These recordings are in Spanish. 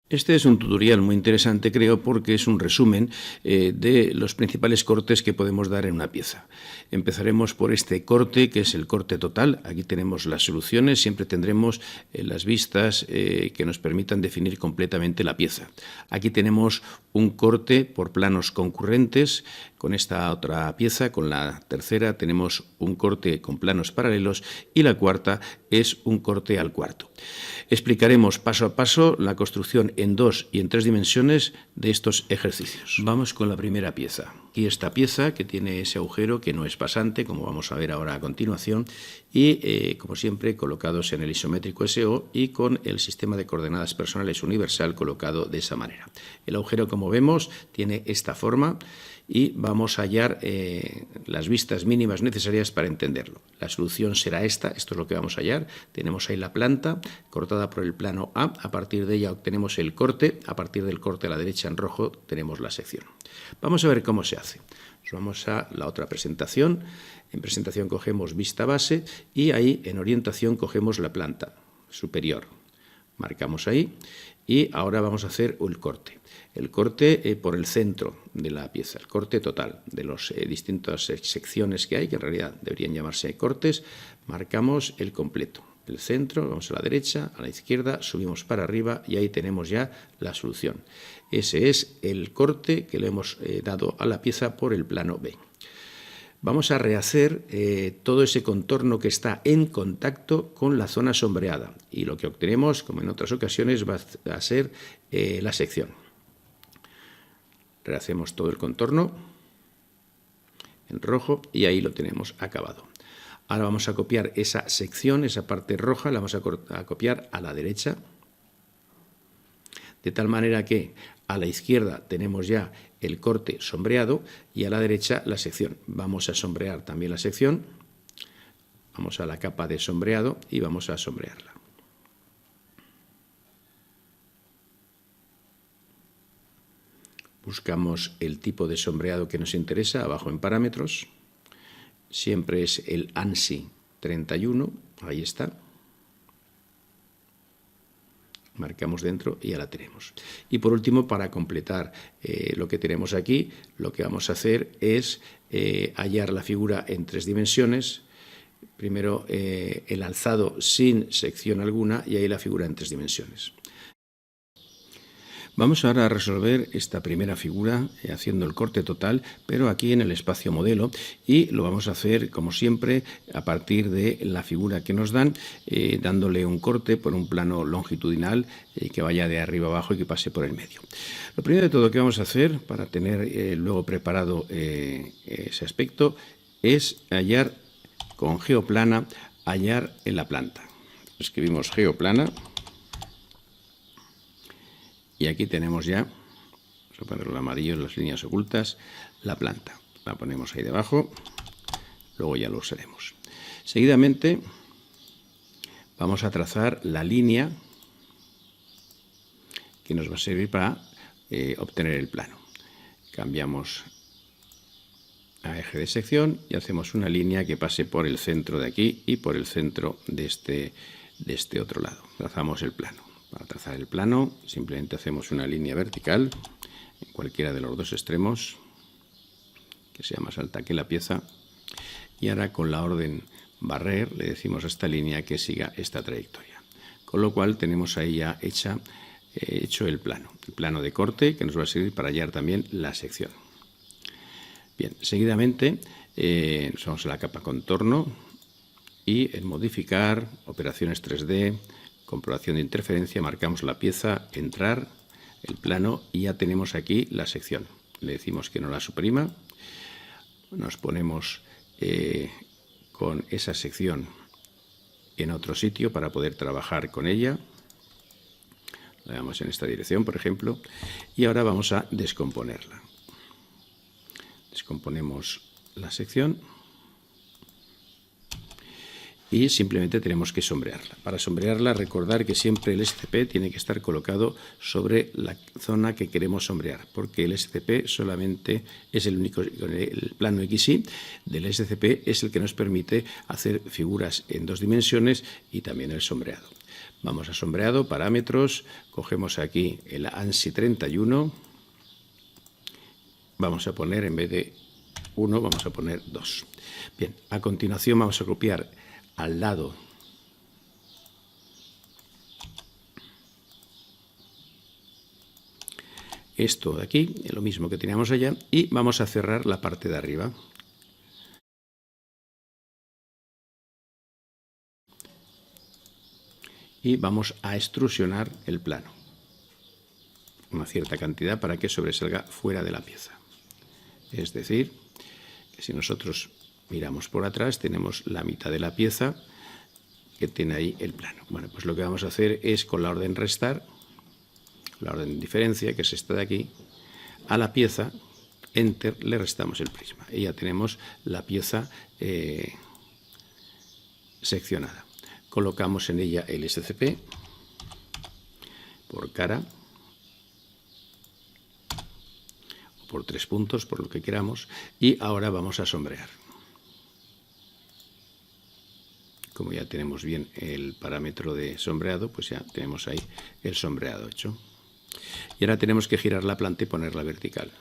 Este es un tutorial muy interesante, creo, porque es un resumen de los principales cortes que podemos dar en una pieza. Empezaremos por este corte, que es el corte total. Aquí tenemos las soluciones, siempre tendremos las vistas que nos permitan definir completamente la pieza. Aquí tenemos un corte por planos concurrentes. Con esta otra pieza, con la tercera, tenemos un corte con planos paralelos y la cuarta es un corte al cuarto. Explicaremos paso a paso la construcción en 2 y en 3 dimensiones de estos ejercicios. Vamos con la primera pieza. Aquí esta pieza que tiene ese agujero que no es pasante, como vamos a ver ahora a continuación, y como siempre colocados en el isométrico SO y con el sistema de coordenadas personales universal colocado de esa manera. El agujero, como vemos, tiene esta forma y vamos a hallar las vistas mínimas necesarias para entenderlo. La solución será esta, esto es lo que vamos a hallar. Tenemos ahí la planta cortada por el plano A partir de ella obtenemos el corte, a partir del corte a la derecha en rojo tenemos la sección. Vamos a ver cómo se hace. Nos vamos a la otra presentación. En presentación cogemos vista base y ahí en orientación cogemos la planta superior. Marcamos ahí y ahora vamos a hacer el corte. El corte por el centro de la pieza, el corte total de las distintas secciones que hay, que en realidad deberían llamarse cortes. Marcamos el completo. El centro, vamos a la derecha, a la izquierda, subimos para arriba y ahí tenemos ya la solución. Ese es el corte que le hemos dado a la pieza por el plano B. Vamos a rehacer todo ese contorno que está en contacto con la zona sombreada y lo que obtenemos, como en otras ocasiones, va a ser la sección. Rehacemos todo el contorno en rojo y ahí lo tenemos acabado. Ahora vamos a copiar esa sección, esa parte roja, la vamos a copiar a la derecha, de tal manera que a la izquierda tenemos ya el corte sombreado y a la derecha la sección. Vamos a sombrear también la sección, vamos a la capa de sombreado y vamos a sombrearla. Buscamos el tipo de sombreado que nos interesa, abajo en parámetros. Siempre es el ANSI 31, ahí está. Marcamos dentro y ya la tenemos. Y por último, para completar lo que tenemos aquí, lo que vamos a hacer es hallar la figura en 3 dimensiones. Primero el alzado sin sección alguna y ahí la figura en 3 dimensiones. Vamos ahora a resolver esta primera figura haciendo el corte total, pero aquí en el espacio modelo, y lo vamos a hacer, como siempre, a partir de la figura que nos dan, dándole un corte por un plano longitudinal que vaya de arriba abajo y que pase por el medio. Lo primero de todo que vamos a hacer, para tener luego preparado ese aspecto, es hallar con geoplana, hallar en la planta. Escribimos geoplana. Y aquí tenemos ya, vamos a ponerlo amarillo en las líneas ocultas, la planta. La ponemos ahí debajo, luego ya lo usaremos. Seguidamente vamos a trazar la línea que nos va a servir para obtener el plano. Cambiamos a eje de sección y hacemos una línea que pase por el centro de aquí y por el centro de este otro lado. Trazamos el plano. Para trazar el plano simplemente hacemos una línea vertical en cualquiera de los 2 extremos que sea más alta que la pieza y ahora con la orden barrer le decimos a esta línea que siga esta trayectoria. Con lo cual tenemos ahí ya hecho el plano de corte que nos va a servir para hallar también la sección. Bien, seguidamente nos vamos a la capa contorno y en modificar, operaciones 3D, comprobación de interferencia, marcamos la pieza, entrar, el plano y ya tenemos aquí la sección. Le decimos que no la suprima, nos ponemos con esa sección en otro sitio para poder trabajar con ella. La damos en esta dirección, por ejemplo, y ahora vamos a descomponerla. Descomponemos la sección. Y simplemente tenemos que sombrearla. Para sombrearla, recordar que siempre el SCP tiene que estar colocado sobre la zona que queremos sombrear, porque el SCP solamente es el único, el plano XY del SCP es el que nos permite hacer figuras en 2 dimensiones y también el sombreado. Vamos a sombreado, parámetros, cogemos aquí el ANSI 31, vamos a poner en vez de 1, vamos a poner 2. Bien, a continuación vamos a copiar al lado esto de aquí, lo mismo que teníamos allá, y vamos a cerrar la parte de arriba. Y vamos a extrusionar el plano, una cierta cantidad para que sobresalga fuera de la pieza. Es decir, que si nosotros miramos por atrás, tenemos la mitad de la pieza que tiene ahí el plano. Bueno, pues lo que vamos a hacer es con la orden restar, la orden diferencia, que es esta de aquí, a la pieza, Enter, le restamos el prisma. Y ya tenemos la pieza seccionada. Colocamos en ella el SCP por cara o por 3 puntos, por lo que queramos, y ahora vamos a sombrear. Como ya tenemos bien el parámetro de sombreado, pues ya tenemos ahí el sombreado hecho. Y ahora tenemos que girar la planta y ponerla vertical.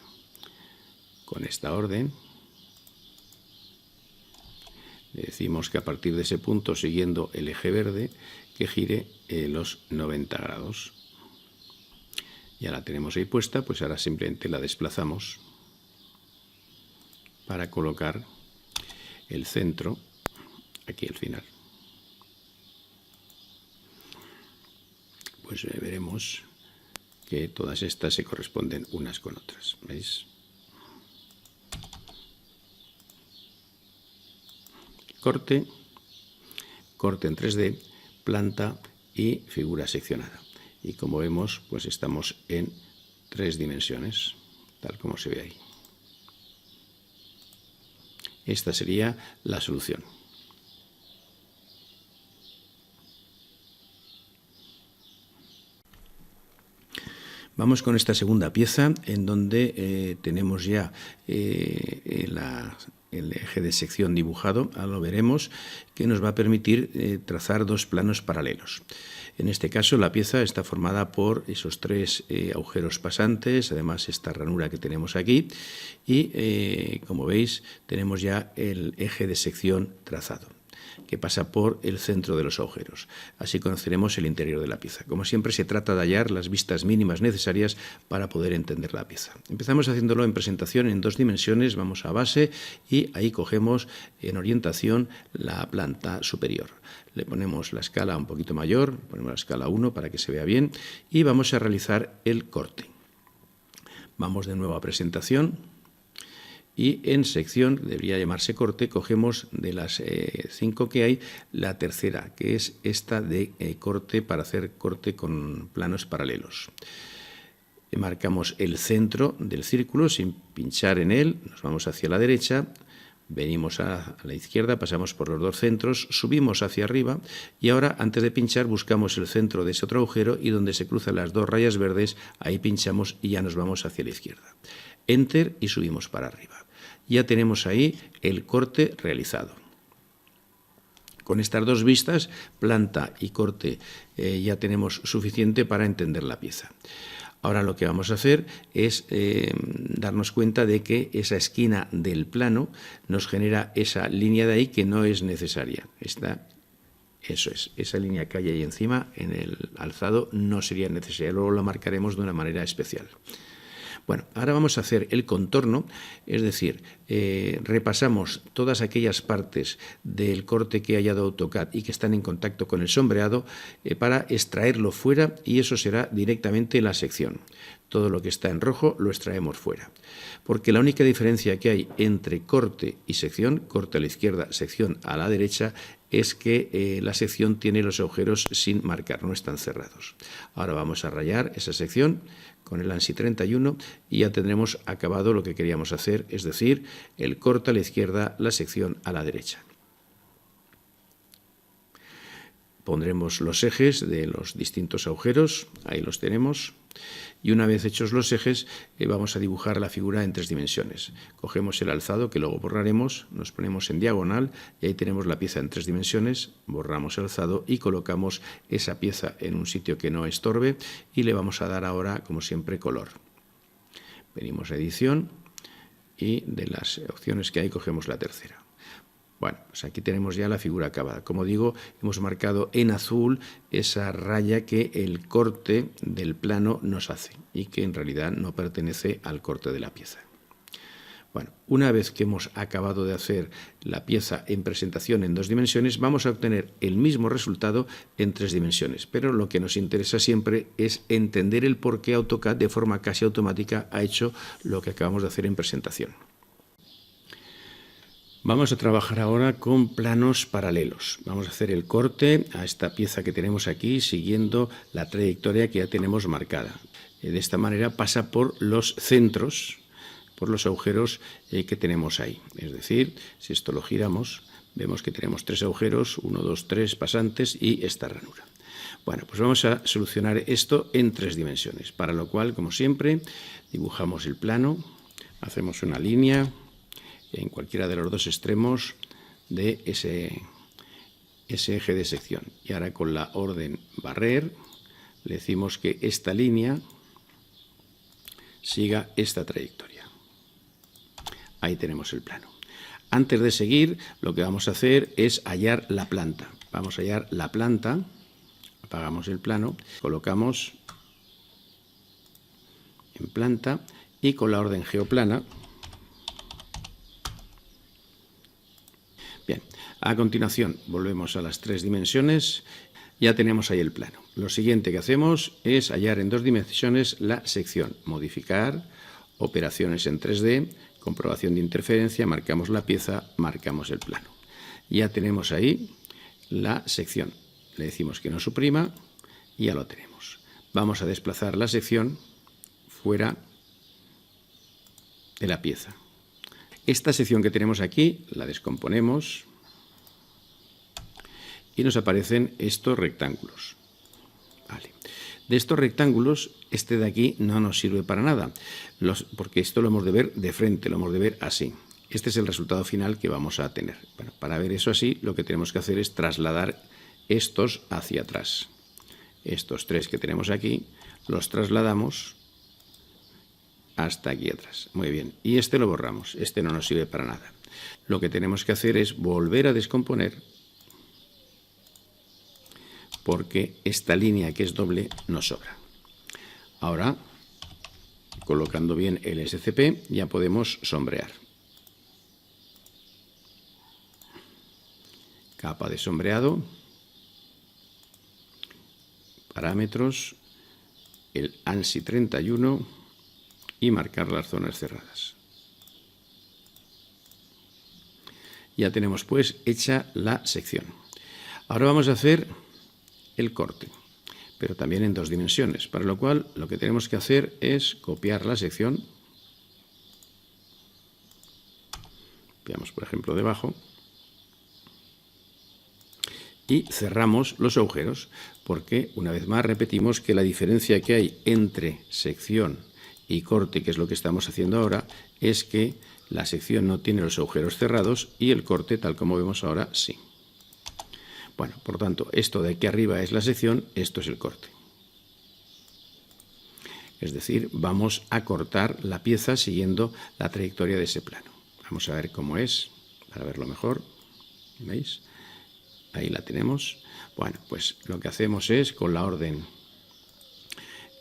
Con esta orden le decimos que a partir de ese punto, siguiendo el eje verde, que gire los 90 grados. Ya la tenemos ahí puesta, pues ahora simplemente la desplazamos para colocar el centro aquí al final. Pues veremos que todas estas se corresponden unas con otras, ¿veis? Corte, corte en 3D, planta y figura seccionada. Y como vemos, pues estamos en 3 dimensiones, tal como se ve ahí. Esta sería la solución. Vamos con esta segunda pieza, en donde tenemos ya el eje de sección dibujado. Ahora lo veremos, que nos va a permitir trazar 2 planos paralelos. En este caso, la pieza está formada por esos 3 agujeros pasantes, además esta ranura que tenemos aquí, y como veis, tenemos ya el eje de sección trazado, que pasa por el centro de los agujeros. Así conoceremos el interior de la pieza. Como siempre, se trata de hallar las vistas mínimas necesarias para poder entender la pieza. Empezamos haciéndolo en presentación en 2 dimensiones, vamos a base y ahí cogemos en orientación la planta superior. Le ponemos la escala un poquito mayor, ponemos la escala 1 para que se vea bien y vamos a realizar el corte. Vamos de nuevo a presentación. Y en sección, debería llamarse corte, cogemos de las 5 que hay, la tercera, que es esta de corte para hacer corte con planos paralelos. Marcamos el centro del círculo sin pinchar en él, nos vamos hacia la derecha, venimos a la izquierda, pasamos por los 2 centros, subimos hacia arriba y ahora, antes de pinchar, buscamos el centro de ese otro agujero y donde se cruzan las 2 rayas verdes, ahí pinchamos y ya nos vamos hacia la izquierda. Enter y subimos para arriba. Ya tenemos ahí el corte realizado. Con estas 2 vistas, planta y corte, ya tenemos suficiente para entender la pieza. Ahora lo que vamos a hacer es darnos cuenta de que esa esquina del plano nos genera esa línea de ahí que no es necesaria. Eso es, esa línea que hay ahí encima en el alzado no sería necesaria, luego la marcaremos de una manera especial. Bueno, ahora vamos a hacer el contorno, es decir, repasamos todas aquellas partes del corte que haya dado AutoCAD y que están en contacto con el sombreado para extraerlo fuera y eso será directamente la sección. Todo lo que está en rojo lo extraemos fuera. Porque la única diferencia que hay entre corte y sección, corte a la izquierda, sección a la derecha, es que la sección tiene los agujeros sin marcar, no están cerrados. Ahora vamos a rayar esa sección con el ANSI 31 y ya tendremos acabado lo que queríamos hacer, es decir, el corte a la izquierda, la sección a la derecha. Pondremos los ejes de los distintos agujeros, ahí los tenemos, Y una vez hechos los ejes, vamos a dibujar la figura en 3 dimensiones. Cogemos el alzado, que luego borraremos, nos ponemos en diagonal y ahí tenemos la pieza en 3 dimensiones, borramos el alzado y colocamos esa pieza en un sitio que no estorbe y le vamos a dar ahora, como siempre, color. Venimos a edición y de las opciones que hay cogemos la tercera. Bueno, pues aquí tenemos ya la figura acabada. Como digo, hemos marcado en azul esa raya que el corte del plano nos hace y que en realidad no pertenece al corte de la pieza. Bueno, una vez que hemos acabado de hacer la pieza en presentación en 2 dimensiones, vamos a obtener el mismo resultado en 3 dimensiones. Pero lo que nos interesa siempre es entender el por qué AutoCAD de forma casi automática ha hecho lo que acabamos de hacer en presentación. Vamos a trabajar ahora con planos paralelos. Vamos a hacer el corte a esta pieza que tenemos aquí siguiendo la trayectoria que ya tenemos marcada. De esta manera pasa por los centros, por los agujeros que tenemos ahí. Es decir, si esto lo giramos, vemos que tenemos 3 agujeros, 1, 2, 3 pasantes y esta ranura. Bueno, pues vamos a solucionar esto en 3 dimensiones, para lo cual, como siempre, dibujamos el plano, hacemos una línea en cualquiera de los 2 extremos de ese eje de sección. Y ahora con la orden barrer le decimos que esta línea siga esta trayectoria. Ahí tenemos el plano. Antes de seguir, lo que vamos a hacer es hallar la planta. Vamos a hallar la planta, apagamos el plano, colocamos en planta y con la orden geoplana. Bien, a continuación volvemos a las 3 dimensiones, ya tenemos ahí el plano. Lo siguiente que hacemos es hallar en 2 dimensiones la sección, modificar, operaciones en 3D, comprobación de interferencia, marcamos la pieza, marcamos el plano. Ya tenemos ahí la sección, le decimos que no suprima y ya lo tenemos. Vamos a desplazar la sección fuera de la pieza. Esta sección que tenemos aquí la descomponemos y nos aparecen estos rectángulos. Vale. De estos rectángulos, este de aquí no nos sirve para nada, porque esto lo hemos de ver de frente, lo hemos de ver así. Este es el resultado final que vamos a tener. Bueno, para ver eso así, lo que tenemos que hacer es trasladar estos hacia atrás. Estos 3 que tenemos aquí, los trasladamos hasta aquí atrás. Muy bien. Y este lo borramos. Este no nos sirve para nada. Lo que tenemos que hacer es volver a descomponer porque esta línea que es doble nos sobra. Ahora, colocando bien el SCP, ya podemos sombrear. Capa de sombreado. Parámetros. El ANSI 31. Y marcar las zonas cerradas. Ya tenemos pues hecha la sección. Ahora vamos a hacer el corte, pero también en 2 dimensiones, para lo cual lo que tenemos que hacer es copiar la sección. Copiamos, por ejemplo, debajo. Y cerramos los agujeros, porque una vez más repetimos que la diferencia que hay entre sección y corte, que es lo que estamos haciendo ahora, es que la sección no tiene los agujeros cerrados y el corte, tal como vemos ahora, sí. Bueno, por tanto, esto de aquí arriba es la sección, esto es el corte. Es decir, vamos a cortar la pieza siguiendo la trayectoria de ese plano. Vamos a ver cómo es, para verlo mejor. ¿Veis? Ahí la tenemos. Bueno, pues lo que hacemos es, con la orden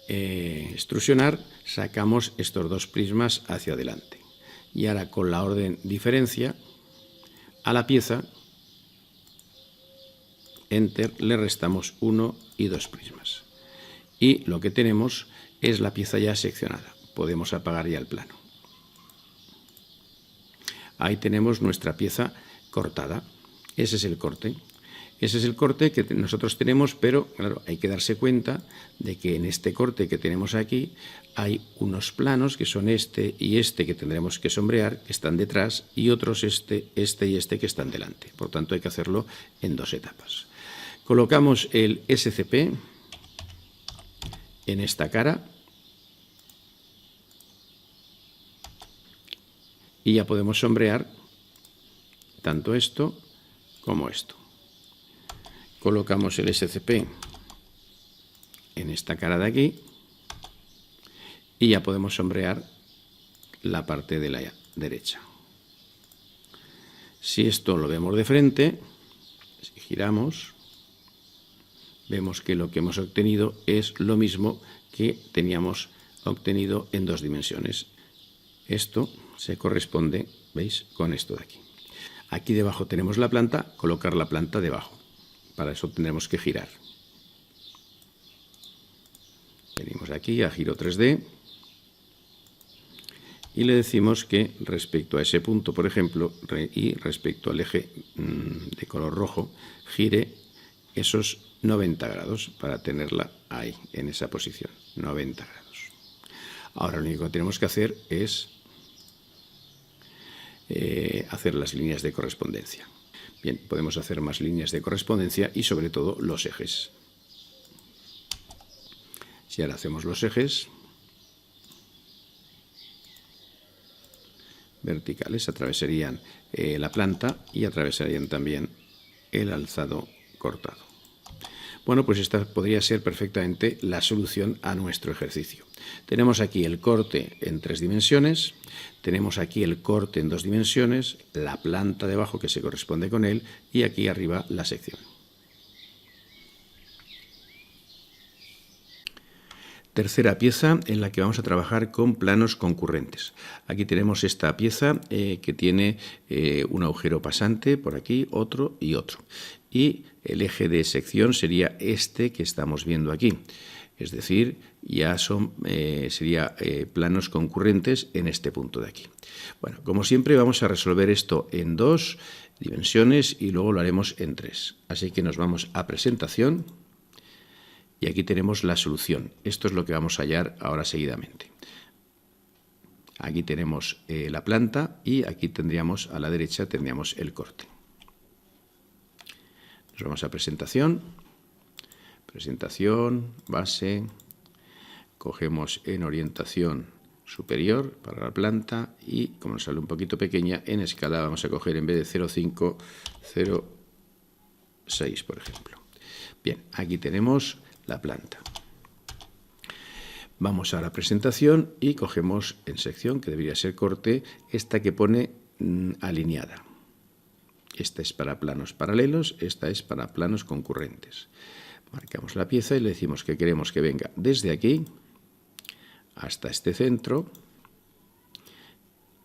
extrusionar, sacamos estos 2 prismas hacia adelante. Y ahora con la orden diferencia, a la pieza, Enter, le restamos 1 y 2 prismas. Y lo que tenemos es la pieza ya seccionada. Podemos apagar ya el plano. Ahí tenemos nuestra pieza cortada. Ese es el corte. Ese es el corte que nosotros tenemos, pero claro, hay que darse cuenta de que en este corte que tenemos aquí hay unos planos que son este y este que tendremos que sombrear, que están detrás, y otros este y este que están delante. Por tanto, hay que hacerlo en 2 etapas. Colocamos el SCP en esta cara Y ya podemos sombrear tanto esto como esto. Colocamos el SCP en esta cara de aquí y ya podemos sombrear la parte de la derecha. Si esto lo vemos de frente, si giramos, vemos que lo que hemos obtenido es lo mismo que teníamos obtenido en 2 dimensiones. Esto se corresponde, ¿veis?, con esto de aquí. Aquí debajo tenemos la planta, colocar la planta debajo. Para eso tendremos que girar. Venimos aquí a giro 3D y le decimos que respecto a ese punto, por ejemplo, y respecto al eje de color rojo, gire esos 90 grados para tenerla ahí, en esa posición, 90 grados. Ahora lo único que tenemos que hacer es hacer las líneas de correspondencia. Bien, podemos hacer más líneas de correspondencia y sobre todo los ejes. Si ahora hacemos los ejes verticales, atravesarían la planta y atravesarían también el alzado cortado. Bueno, pues esta podría ser perfectamente la solución a nuestro ejercicio. Tenemos aquí el corte en 3 dimensiones, tenemos aquí el corte en 2 dimensiones, la planta debajo que se corresponde con él y aquí arriba la sección. Tercera pieza en la que vamos a trabajar con planos concurrentes. Aquí tenemos esta pieza que tiene un agujero pasante por aquí, otro y otro. Y el eje de sección sería este que estamos viendo aquí. Es decir, ya sería planos concurrentes en este punto de aquí. Bueno, como siempre vamos a resolver esto en 2 dimensiones y luego lo haremos en 3. Así que nos vamos a presentación. Y aquí tenemos la solución. Esto es lo que vamos a hallar ahora seguidamente. Aquí tenemos la planta y aquí tendríamos, a la derecha, tendríamos el corte. Nos vamos a presentación. Presentación, base. Cogemos en orientación superior para la planta y, como nos sale un poquito pequeña, en escala vamos a coger en vez de 0,5, 0,6, por ejemplo. Bien, aquí tenemos la planta. Vamos a la presentación y cogemos en sección, que debería ser corte, esta que pone alineada. Esta es para planos paralelos, esta es para planos concurrentes. Marcamos la pieza y le decimos que queremos que venga desde aquí hasta este centro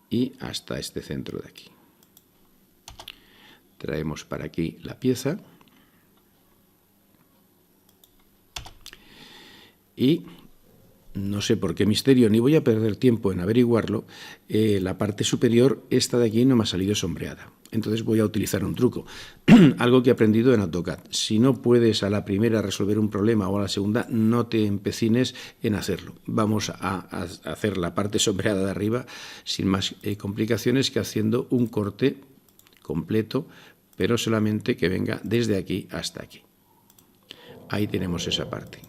y hasta este centro de aquí. Traemos para aquí la pieza. Y no sé por qué misterio, ni voy a perder tiempo en averiguarlo, la parte superior, esta de aquí, no me ha salido sombreada. Entonces voy a utilizar un truco, algo que he aprendido en AutoCAD. Si no puedes a la primera resolver un problema o a la segunda, no te empecines en hacerlo. Vamos a hacer la parte sombreada de arriba sin más complicaciones que haciendo un corte completo, pero solamente que venga desde aquí hasta aquí. Ahí tenemos esa parte.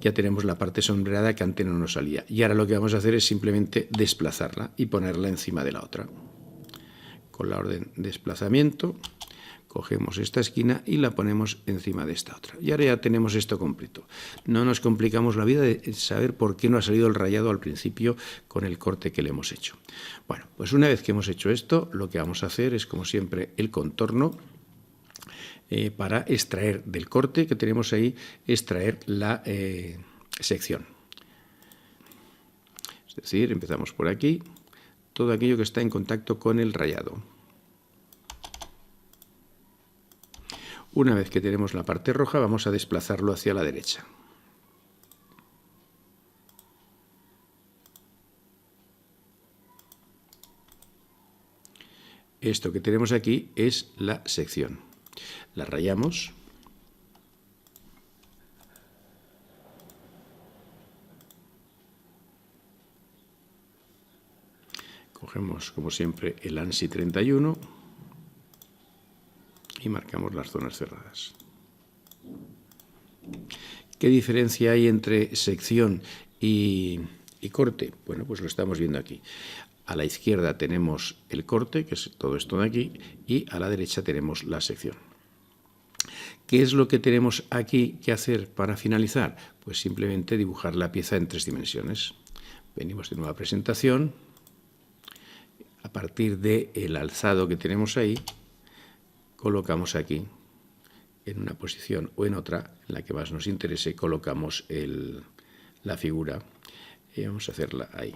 Ya tenemos la parte sombreada que antes no nos salía. Y ahora lo que vamos a hacer es simplemente desplazarla y ponerla encima de la otra. Con la orden desplazamiento, cogemos esta esquina y la ponemos encima de esta otra. Y ahora ya tenemos esto completo. No nos complicamos la vida de saber por qué no ha salido el rayado al principio con el corte que le hemos hecho. Bueno, pues una vez que hemos hecho esto, lo que vamos a hacer es, como siempre, el contorno. Para extraer del corte que tenemos ahí, extraer la sección. Es decir, empezamos por aquí, todo aquello que está en contacto con el rayado. Una vez que tenemos la parte roja, vamos a desplazarlo hacia la derecha. Esto que tenemos aquí es la sección. La rayamos. Cogemos, como siempre, el ANSI 31 y marcamos las zonas cerradas. ¿Qué diferencia hay entre sección y corte? Bueno, pues lo estamos viendo aquí. A la izquierda tenemos el corte, que es todo esto de aquí, y a la derecha tenemos la sección. ¿Qué es lo que tenemos aquí que hacer para finalizar? Pues simplemente dibujar la pieza en 3 dimensiones. Venimos de nueva presentación. A partir del alzado que tenemos ahí, colocamos aquí, en una posición o en otra, en la que más nos interese, colocamos la figura y vamos a hacerla ahí.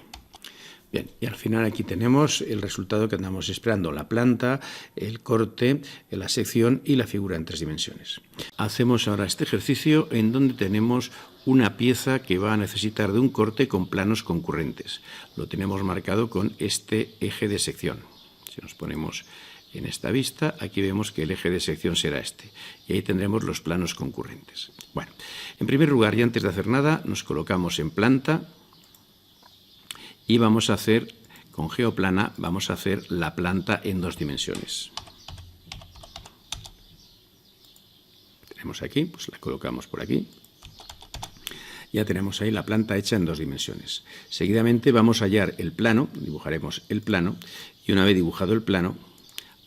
Bien, y al final aquí tenemos el resultado que andamos esperando, la planta, el corte, la sección y la figura en 3 dimensiones. Hacemos ahora este ejercicio en donde tenemos una pieza que va a necesitar de un corte con planos concurrentes. Lo tenemos marcado con este eje de sección. Si nos ponemos en esta vista, aquí vemos que el eje de sección será este. Y ahí tendremos los planos concurrentes. Bueno, en primer lugar, y antes de hacer nada, nos colocamos en planta. Y vamos a hacer, con geoplana, vamos a hacer la planta en 2 dimensiones. Tenemos aquí, pues la colocamos por aquí. Ya tenemos ahí la planta hecha en 2 dimensiones. Seguidamente vamos a hallar el plano, dibujaremos el plano, y una vez dibujado el plano,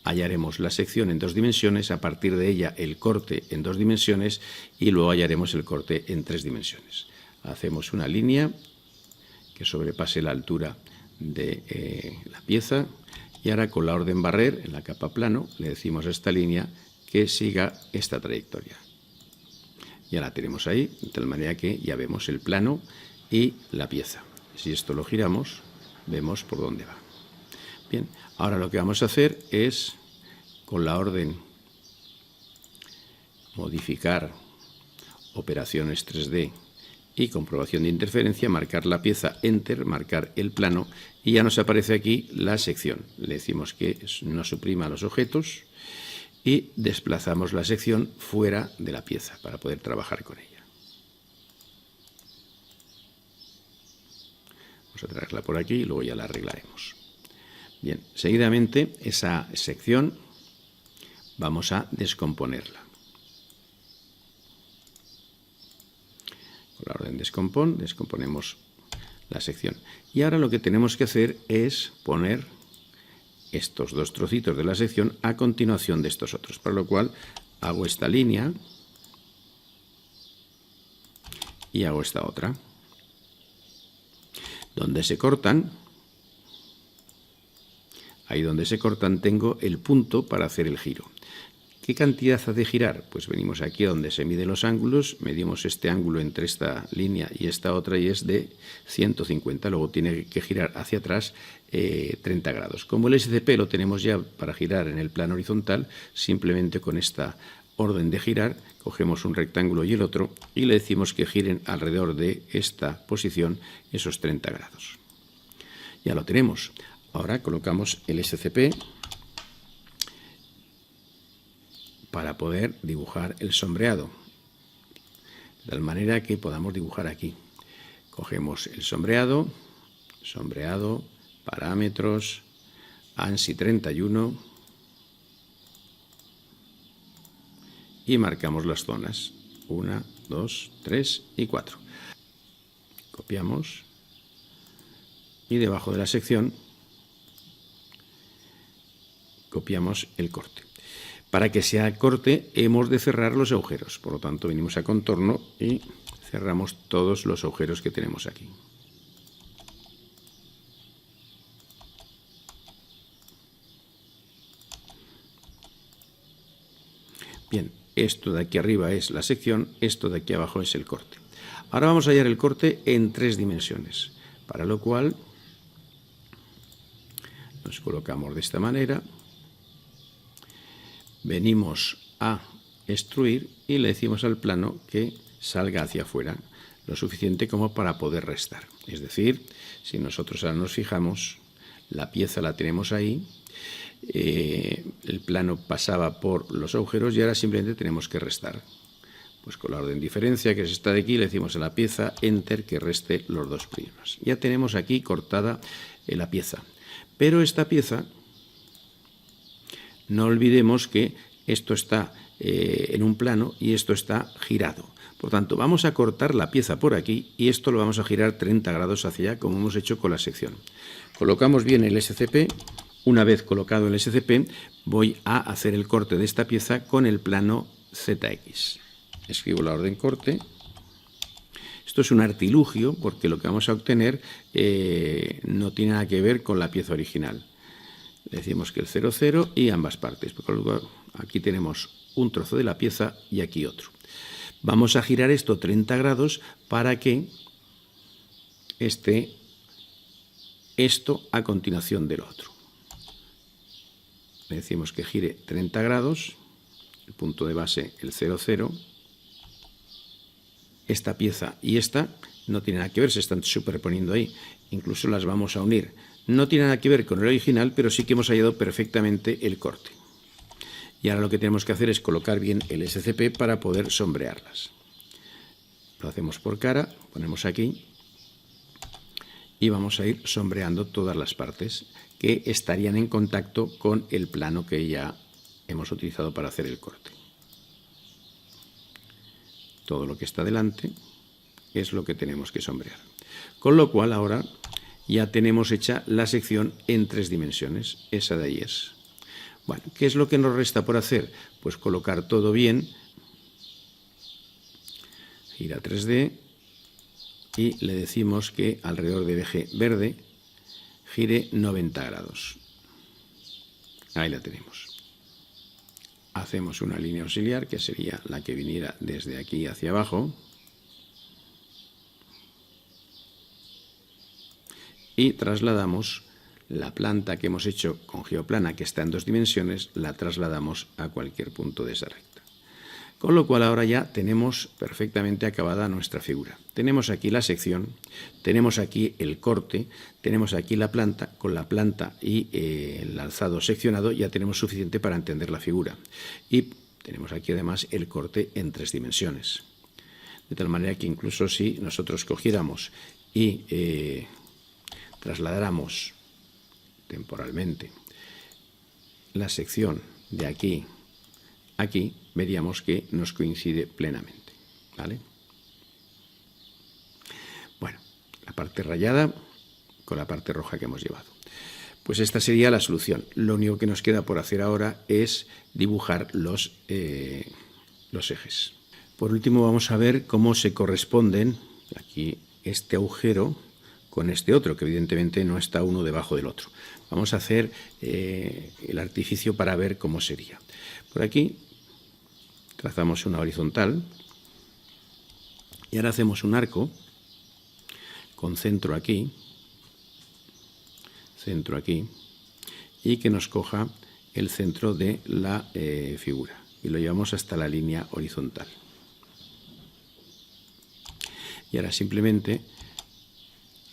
hallaremos la sección en 2 dimensiones, a partir de ella el corte en 2 dimensiones, y luego hallaremos el corte en 3 dimensiones. Hacemos una línea que sobrepase la altura de la pieza, y ahora con la orden barrer en la capa plano le decimos a esta línea que siga esta trayectoria. Ya la tenemos ahí, de tal manera que ya vemos el plano y la pieza. Si esto lo giramos, vemos por dónde va. Bien, ahora lo que vamos a hacer es, con la orden modificar operaciones 3D y comprobación de interferencia, marcar la pieza, Enter, marcar el plano, y ya nos aparece aquí la sección. Le decimos que no suprima los objetos y desplazamos la sección fuera de la pieza para poder trabajar con ella. Vamos a traerla por aquí y luego ya la arreglaremos. Bien, seguidamente esa sección vamos a descomponerla. Con la orden descomponemos la sección. Y ahora lo que tenemos que hacer es poner estos 2 trocitos de la sección a continuación de estos otros, para lo cual hago esta línea y hago esta otra. Donde se cortan, ahí donde se cortan tengo el punto para hacer el giro. ¿Qué cantidad hace girar? Pues venimos aquí donde se miden los ángulos, medimos este ángulo entre esta línea y esta otra y es de 150, luego tiene que girar hacia atrás 30 grados. Como el SCP lo tenemos ya para girar en el plano horizontal, simplemente con esta orden de girar cogemos un rectángulo y el otro y le decimos que giren alrededor de esta posición esos 30 grados. Ya lo tenemos. Ahora colocamos el SCP para poder dibujar el sombreado, de tal manera que podamos dibujar aquí. Cogemos el sombreado, parámetros, ANSI 31 y marcamos las zonas 1, 2, 3 y 4. Copiamos y debajo de la sección copiamos el corte. Para que sea corte hemos de cerrar los agujeros, por lo tanto venimos a contorno y cerramos todos los agujeros que tenemos aquí. Bien, esto de aquí arriba es la sección, esto de aquí abajo es el corte. Ahora vamos a hallar el corte en 3 dimensiones, para lo cual nos colocamos de esta manera. Venimos a extruir y le decimos al plano que salga hacia afuera lo suficiente como para poder restar. Es decir, si nosotros ahora nos fijamos, la pieza la tenemos ahí, el plano pasaba por los agujeros y ahora simplemente tenemos que restar. Pues con la orden diferencia, que es esta de aquí, le decimos a la pieza Enter que reste los 2 prismas. Ya tenemos aquí cortada la pieza. Pero esta pieza, no olvidemos que esto está en un plano y esto está girado. Por tanto, vamos a cortar la pieza por aquí y esto lo vamos a girar 30 grados hacia allá, como hemos hecho con la sección. Colocamos bien el SCP. Una vez colocado el SCP, voy a hacer el corte de esta pieza con el plano ZX. Escribo la orden corte. Esto es un artilugio porque lo que vamos a obtener no tiene nada que ver con la pieza original. Le decimos que el 00 y ambas partes. Aquí tenemos un trozo de la pieza y aquí otro. Vamos a girar esto 30 grados para que esté esto a continuación del otro. Le decimos que gire 30 grados, el punto de base el 00. Esta pieza y esta no tienen nada que ver, se están superponiendo ahí. Incluso las vamos a unir. No tiene nada que ver con el original, pero sí que hemos hallado perfectamente el corte. Y ahora lo que tenemos que hacer es colocar bien el SCP para poder sombrearlas. Lo hacemos por cara, ponemos aquí y vamos a ir sombreando todas las partes que estarían en contacto con el plano que ya hemos utilizado para hacer el corte. Todo lo que está delante es lo que tenemos que sombrear. Con lo cual ahora ya tenemos hecha la sección en 3 dimensiones. Esa de ahí es. Bueno, ¿qué es lo que nos resta por hacer? Pues colocar todo bien. Gira 3D y le decimos que alrededor del eje verde gire 90 grados. Ahí la tenemos. Hacemos una línea auxiliar que sería la que viniera desde aquí hacia abajo y trasladamos la planta que hemos hecho con geoplana, que está en 2 dimensiones, la trasladamos a cualquier punto de esa recta. Con lo cual ahora ya tenemos perfectamente acabada nuestra figura. Tenemos aquí la sección, tenemos aquí el corte, tenemos aquí la planta. Con la planta y el alzado seccionado ya tenemos suficiente para entender la figura. Y tenemos aquí además el corte en 3 dimensiones. De tal manera que incluso si nosotros cogiéramos y trasladáramos temporalmente la sección de aquí a aquí, veríamos que nos coincide plenamente, ¿vale? Bueno, la parte rayada con la parte roja que hemos llevado. Pues esta sería la solución. Lo único que nos queda por hacer ahora es dibujar los ejes. Por último vamos a ver cómo se corresponden aquí este agujero con este otro, que evidentemente no está uno debajo del otro. Vamos a hacer el artificio para ver cómo sería. Por aquí trazamos una horizontal y ahora hacemos un arco con centro aquí y que nos coja el centro de la figura y lo llevamos hasta la línea horizontal. Y ahora simplemente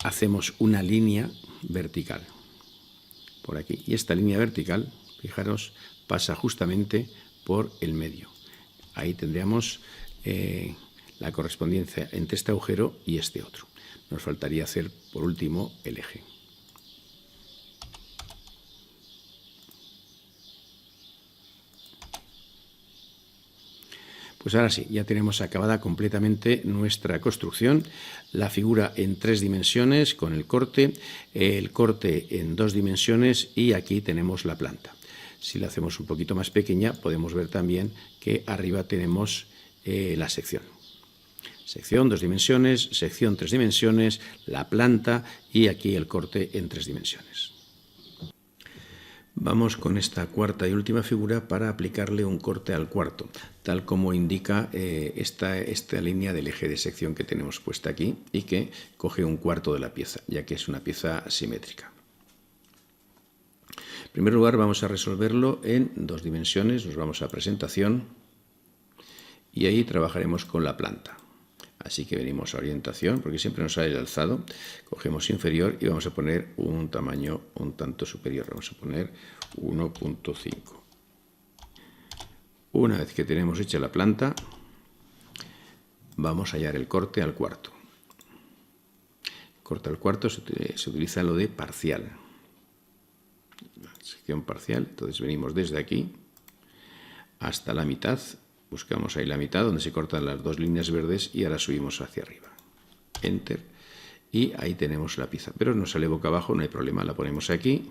hacemos una línea vertical por aquí. Y esta línea vertical, fijaros, pasa justamente por el medio. Ahí tendríamos la correspondencia entre este agujero y este otro. Nos faltaría hacer, por último, el eje. Pues ahora sí, ya tenemos acabada completamente nuestra construcción, la figura en 3 dimensiones con el corte en 2 dimensiones y aquí tenemos la planta. Si la hacemos un poquito más pequeña podemos ver también que arriba tenemos la sección. Sección 2 dimensiones, sección 3 dimensiones, la planta y aquí el corte en 3 dimensiones. Vamos con esta cuarta y última figura para aplicarle un corte al cuarto, tal como indica esta línea del eje de sección que tenemos puesta aquí y que coge un cuarto de la pieza, ya que es una pieza simétrica. En primer lugar vamos a resolverlo en 2 dimensiones, nos vamos a presentación y ahí trabajaremos con la planta. Así que venimos a orientación, porque siempre nos sale el alzado, cogemos inferior y vamos a poner un tamaño un tanto superior, vamos a poner 1.5. Una vez que tenemos hecha la planta, vamos a hallar el corte al cuarto. Corte al cuarto se utiliza lo de parcial. Sección parcial, entonces venimos desde aquí hasta la mitad, buscamos ahí la mitad donde se cortan las dos líneas verdes y ahora subimos hacia arriba. Enter. Y ahí tenemos la pieza. Pero nos sale boca abajo, no hay problema. La ponemos aquí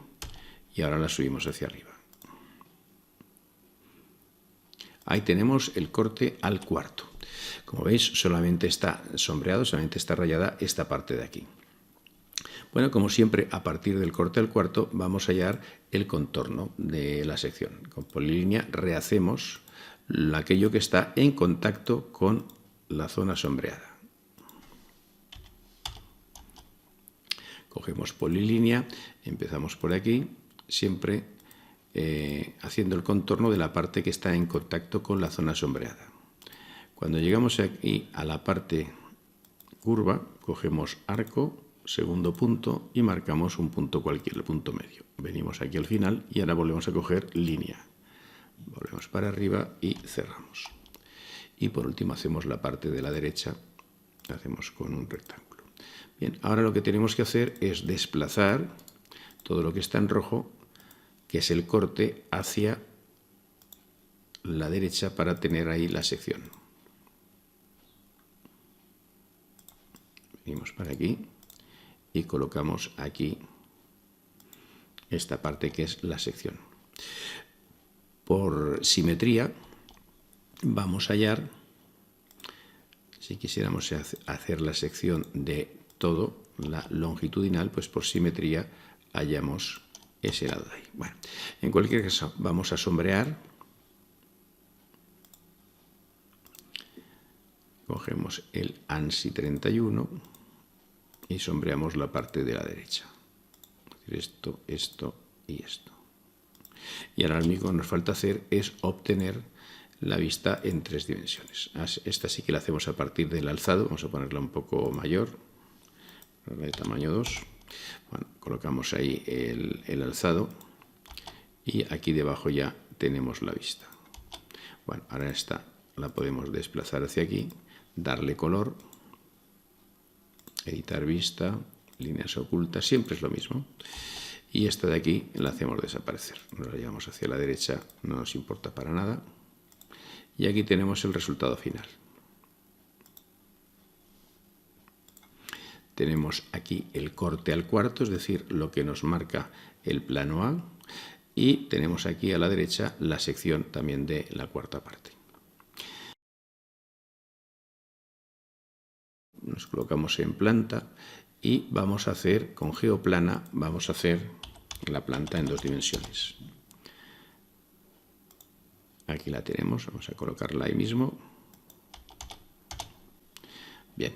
y ahora la subimos hacia arriba. Ahí tenemos el corte al cuarto. Como veis, solamente está sombreado, solamente está rayada esta parte de aquí. Bueno, como siempre, a partir del corte al cuarto vamos a hallar el contorno de la sección. Con polilínea rehacemos aquello que está en contacto con la zona sombreada. Cogemos polilínea, empezamos por aquí, siempre haciendo el contorno de la parte que está en contacto con la zona sombreada. Cuando llegamos aquí a la parte curva, cogemos arco, segundo punto y marcamos un punto cualquiera, el punto medio. Venimos aquí al final y ahora volvemos a coger línea. Volvemos para arriba y cerramos. Y por último hacemos la parte de la derecha, hacemos con un rectángulo. Bien, ahora lo que tenemos que hacer es desplazar todo lo que está en rojo, que es el corte, hacia la derecha para tener ahí la sección. Venimos para aquí y colocamos aquí esta parte que es la sección. Por simetría vamos a hallar, si quisiéramos hacer la sección de todo, la longitudinal, pues por simetría hallamos ese lado de ahí. Bueno, en cualquier caso vamos a sombrear. Cogemos el ANSI 31 y sombreamos la parte de la derecha. Esto, esto y esto. Y ahora lo único que nos falta hacer es obtener la vista en 3 dimensiones. Esta sí que la hacemos a partir del alzado. Vamos a ponerla un poco mayor, de tamaño 2. Bueno, colocamos ahí el alzado y aquí debajo ya tenemos la vista. Bueno, ahora esta la podemos desplazar hacia aquí, darle color, editar vista, líneas ocultas, siempre es lo mismo. Y esta de aquí la hacemos desaparecer. Nos la llevamos hacia la derecha, no nos importa para nada. Y aquí tenemos el resultado final. Tenemos aquí el corte al cuarto, es decir, lo que nos marca el plano A. Y tenemos aquí a la derecha la sección también de la cuarta parte. Nos colocamos en planta y vamos a hacer, con geoplana, vamos a hacer la planta en 2 dimensiones. Aquí la tenemos, vamos a colocarla ahí mismo. Bien.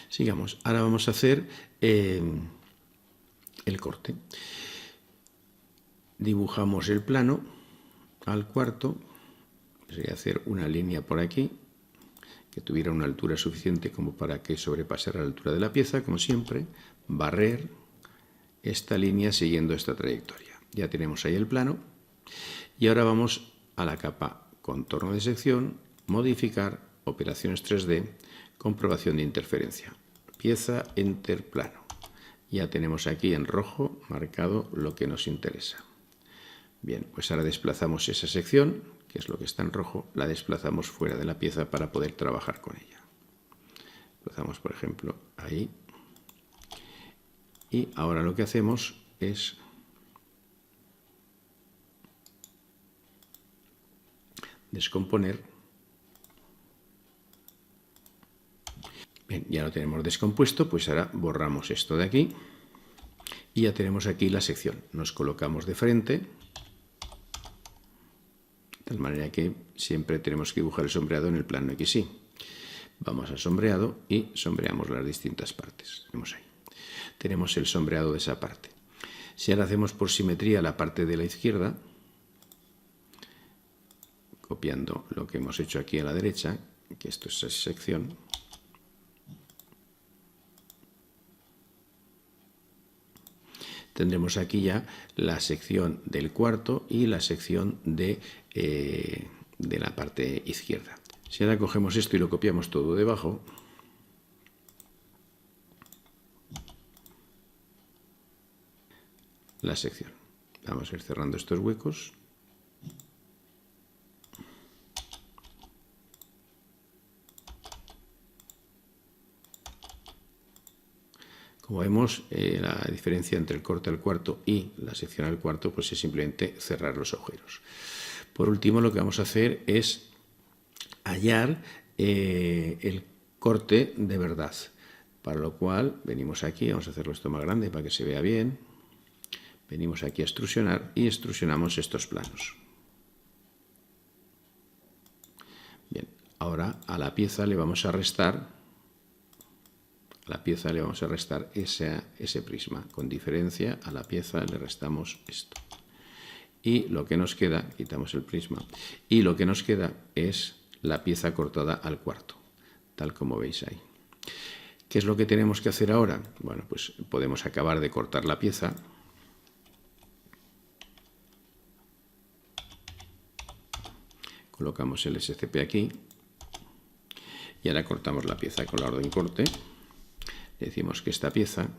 Sigamos. Ahora vamos a hacer el corte. Dibujamos el plano al cuarto. Sería hacer una línea por aquí que tuviera una altura suficiente como para que sobrepasara la altura de la pieza, como siempre. Barrer esta línea siguiendo esta trayectoria. Ya tenemos ahí el plano. Y ahora vamos a la capa contorno de sección, modificar, operaciones 3D, comprobación de interferencia. Pieza, enter, plano. Ya tenemos aquí en rojo marcado lo que nos interesa. Bien, pues ahora desplazamos esa sección, que es lo que está en rojo, la desplazamos fuera de la pieza para poder trabajar con ella. Desplazamos, por ejemplo, ahí. Y ahora lo que hacemos es descomponer. Bien, ya lo tenemos descompuesto, pues ahora borramos esto de aquí y ya tenemos aquí la sección. Nos colocamos de frente, de tal manera que siempre tenemos que dibujar el sombreado en el plano XY. Vamos a sombreado y sombreamos las distintas partes. Tenemos ahí. Tenemos el sombreado de esa parte. Si ahora hacemos por simetría la parte de la izquierda, copiando lo que hemos hecho aquí a la derecha, que esto es esa sección, tendremos aquí ya la sección del cuarto y la sección de la parte izquierda. Si ahora cogemos esto y lo copiamos todo debajo, la sección. Vamos a ir cerrando estos huecos. Como vemos, la diferencia entre el corte al cuarto y la sección al cuarto pues es simplemente cerrar los agujeros. Por último, lo que vamos a hacer es hallar el corte de verdad, para lo cual venimos aquí, vamos a hacerlo esto más grande para que se vea bien, venimos aquí a extrusionar y extrusionamos estos planos. Bien, ahora a la pieza le vamos a restar ese prisma. Con diferencia, a la pieza le restamos esto. Y lo que nos queda, quitamos el prisma, y lo que nos queda es la pieza cortada al cuarto, tal como veis ahí. ¿Qué es lo que tenemos que hacer ahora? Bueno, pues podemos acabar de cortar la pieza. Colocamos el SCP aquí. Y ahora cortamos la pieza con la orden corte. Decimos que esta pieza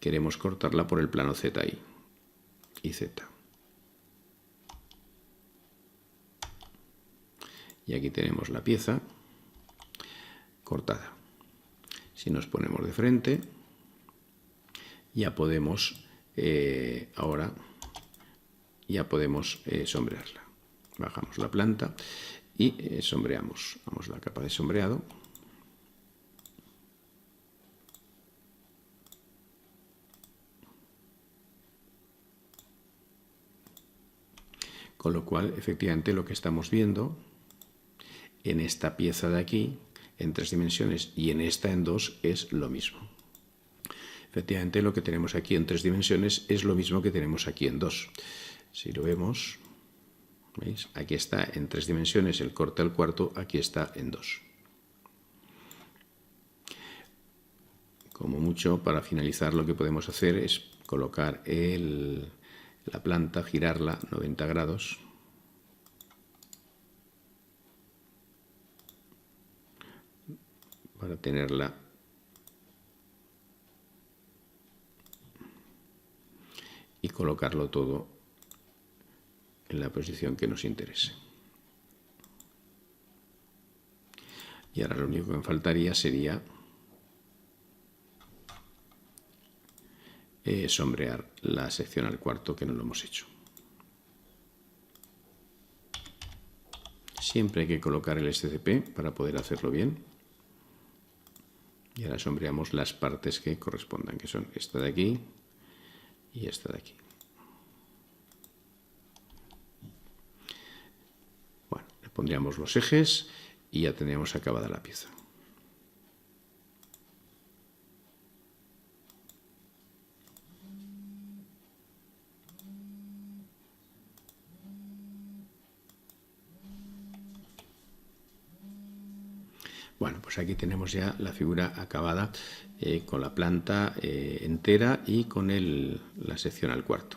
queremos cortarla por el plano ZI y Z. Y aquí tenemos la pieza cortada. Si nos ponemos de frente, ya podemos sombrearla. Bajamos la planta y sombreamos. Vamos a la capa de sombreado. Con lo cual, efectivamente, lo que estamos viendo en esta pieza de aquí, en 3 dimensiones, y en esta en 2, es lo mismo. Efectivamente, lo que tenemos aquí en 3 dimensiones es lo mismo que tenemos aquí en 2. Si lo vemos, ¿veis? Aquí está en 3 dimensiones el corte al cuarto, aquí está en 2. Como mucho, para finalizar, lo que podemos hacer es colocar la planta, girarla 90 grados. Para tenerla y colocarlo todo en la posición que nos interese. Y ahora lo único que me faltaría sería sombrear la sección al cuarto, que no lo hemos hecho. Siempre hay que colocar el SCP para poder hacerlo bien. Y ahora sombreamos las partes que correspondan, que son esta de aquí y esta de aquí. Bueno, le pondríamos los ejes y ya tendríamos acabada la pieza. Bueno, pues aquí tenemos ya la figura acabada con la planta entera y con la sección al cuarto.